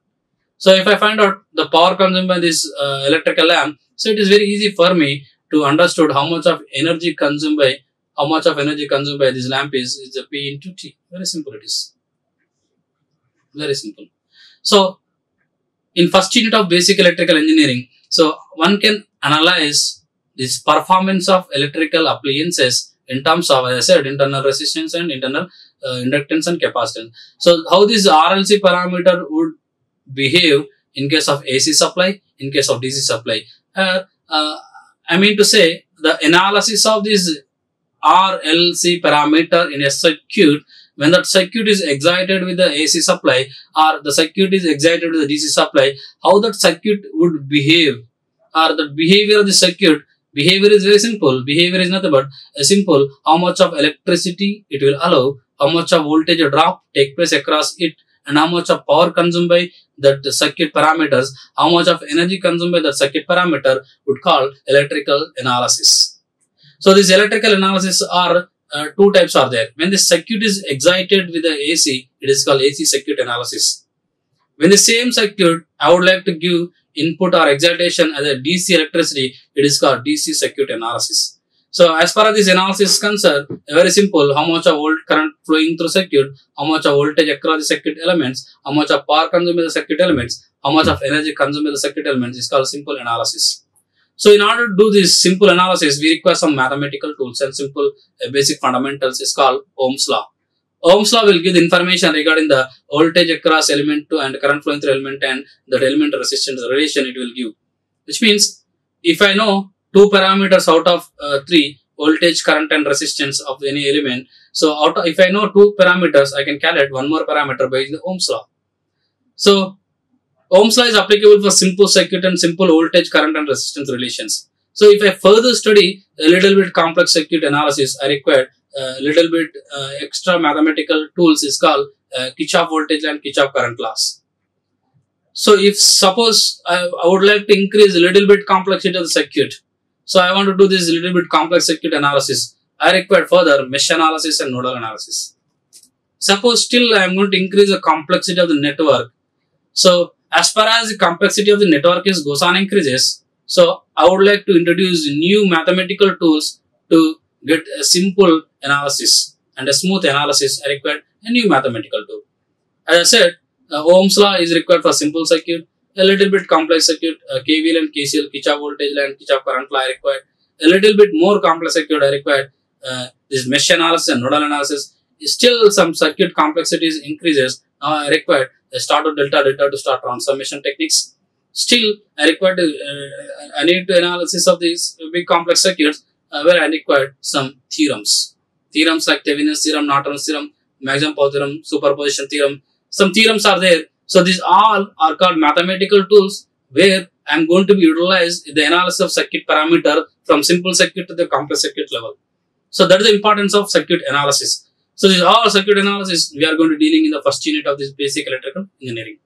So if I find out the power consumed by this electrical lamp, so it is very easy for me to understood how much of energy consumed by this lamp is a P into T. Very simple it is. Very simple. So in first unit of basic electrical engineering, so one can analyze this performance of electrical appliances in terms of, as I said, internal resistance and internal inductance and capacitance. So how this RLC parameter would behave in case of AC supply, in case of DC supply. I mean to say, the analysis of this RLC parameter in a circuit, when that circuit is excited with the AC supply or the circuit is excited with the DC supply, how that circuit would behave, or the behavior of the circuit. Behavior is very simple. Behavior is nothing but a simple how much of electricity it will allow, how much of voltage drop take place across it, and how much of power consumed by that circuit parameters, how much of energy consumed by that circuit parameter would call electrical analysis. So these electrical analysis are two types are there. When the circuit is excited with the AC, it is called AC circuit analysis. When the same circuit, I would like to give input or excitation as a DC electricity, it is called DC circuit analysis. So as far as this analysis is concerned, very simple, how much of current flowing through circuit, how much of voltage across the circuit elements, how much of power consumed by the circuit elements, how much of energy consumed by the circuit elements is called simple analysis. So in order to do this simple analysis, we require some mathematical tools, and simple basic fundamentals is called Ohm's law. Ohm's law will give the information regarding the voltage across element to and current flowing through element and that element resistance relation it will give. Which means if I know two parameters out of three, voltage, current and resistance of any element. So if I know two parameters, I can calculate one more parameter by the Ohm's law. So Ohm's law is applicable for simple circuit and simple voltage, current and resistance relations. So if I further study a little bit complex circuit analysis, I require a little bit extra mathematical tools is called Kirchhoff voltage and Kirchhoff current laws. So if suppose I would like to increase a little bit complexity of the circuit, so I want to do this little bit complex circuit analysis, I require further mesh analysis and nodal analysis. Suppose still I am going to increase the complexity of the network. So as far as the complexity of the network goes on increases, so I would like to introduce new mathematical tools to get a simple analysis and a smooth analysis. I require a new mathematical tool. As I said, Ohm's law is required for simple circuit, a little bit complex circuit, KVL and KCL, Kirchhoff voltage law and Kirchhoff current law I required. A little bit more complex circuit I required this mesh analysis and nodal analysis. Still some circuit complexities increases. Now I required a star to delta to star transformation techniques. Still I required I need to analysis of these big complex circuits where I required some theorems. Theorems like Thevenin's theorem, Norton's theorem, maximum power theorem, superposition theorem. Some theorems are there. So these all are called mathematical tools where I am going to be utilized the analysis of circuit parameter from simple circuit to the complex circuit level. So that is the importance of circuit analysis. So these all circuit analysis we are going to dealing in the first unit of this basic electrical engineering.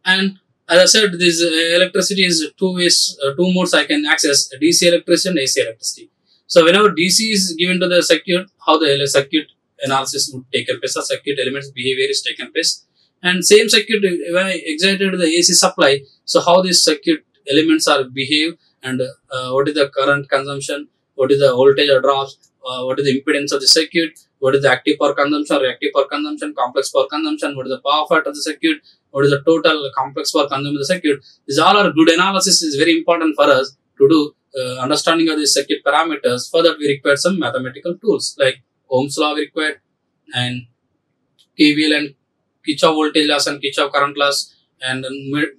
And as I said, this electricity is two ways, two modes I can access, DC electricity and AC electricity. So whenever DC is given to the circuit, how the circuit analysis would take place, or circuit elements behavior is taken place. And same circuit, when I excited the AC supply, so how these circuit elements are behave and what is the current consumption, what is the voltage or drops, what is the impedance of the circuit, what is the active power consumption, reactive power consumption, complex power consumption, what is the power factor of the circuit, what is the total complex power consumed in the circuit. These all are good analysis is very important for us to do understanding of the circuit parameters. For that, we require some mathematical tools like Ohm's law we required, and KVL and Kirchhoff voltage laws and Kirchhoff current laws, and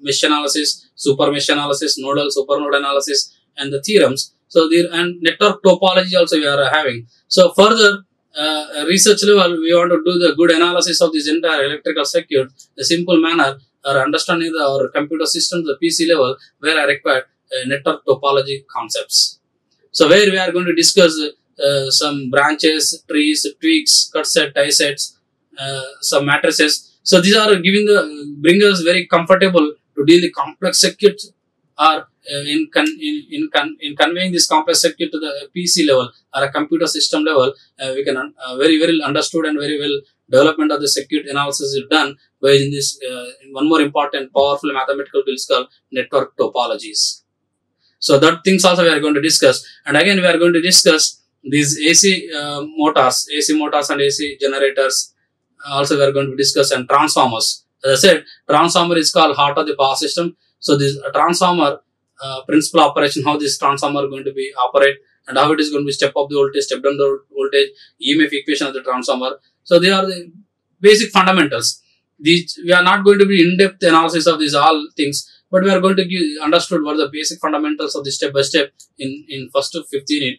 mesh analysis, super mesh analysis, nodal, super node analysis, and the theorems. So there, and network topology also we are having. So further research level, we want to do the good analysis of this entire electrical circuit, the simple manner, or understanding our computer systems, the PC level, where I require network topology concepts. So where we are going to discuss some branches, trees, tweaks, cut set, tie sets, some matrices. So these are bring us very comfortable to deal with complex circuits, or in conveying this complex circuit to the PC level or a computer system level. We can very well understood and very well development of the circuit analysis is done by in this one more important powerful mathematical tools called network topologies. So that things also we are going to discuss, and again we are going to discuss these AC motors and AC generators. Also we are going to discuss, and transformers. As I said, transformer is called heart of the power system. So this transformer principal operation, how this transformer going to be operate, and how it is going to be step up the voltage, step down the voltage, EMF equation of the transformer. So they are the basic fundamentals. These we are not going to be in-depth analysis of these all things, but we are going to give understood what the basic fundamentals of the step by step in first to 15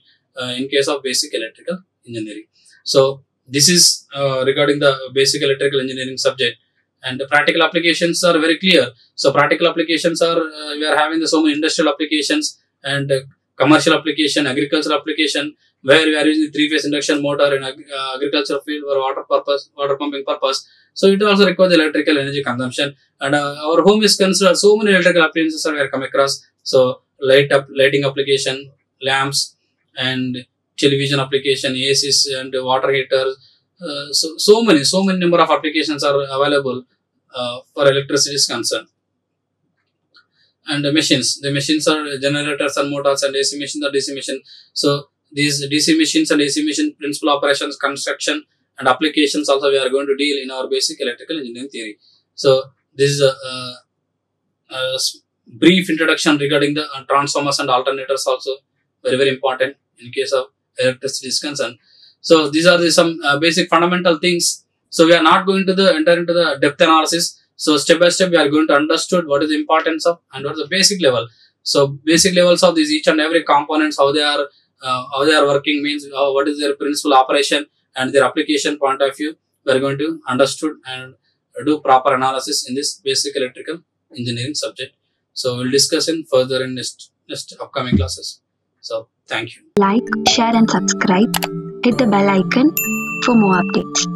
in case of basic electrical engineering. So this is regarding the basic electrical engineering subject, and the practical applications are very clear. So practical applications are we are having so many industrial applications and commercial application, agricultural application, where we are using three-phase induction motor in agricultural field for water pumping purpose. So it also requires electrical energy consumption, and our home is considered so many electrical appliances we are come across. So lighting application, lamps, and television application, ACs and water heaters. So many number of applications are available for electricity is concerned. And the machines are generators and motors, and AC machines are DC machine. So these DC machines and AC machine principal operations, construction, and applications also we are going to deal in our basic electrical engineering theory. So this is a brief introduction regarding the transformers and alternators, also very important in case of electricity is concerned. So these are some basic fundamental things. So we are not going to enter into the depth analysis. So step by step we are going to understood what is the importance of and what is the basic level. So basic levels of these each and every components, how they are working, means what is their principal operation and their application point of view. We are going to understood and do proper analysis in this basic electrical engineering subject. So we'll discuss in further in next upcoming classes. So thank you. Like, share and subscribe. Hit the bell icon for more updates.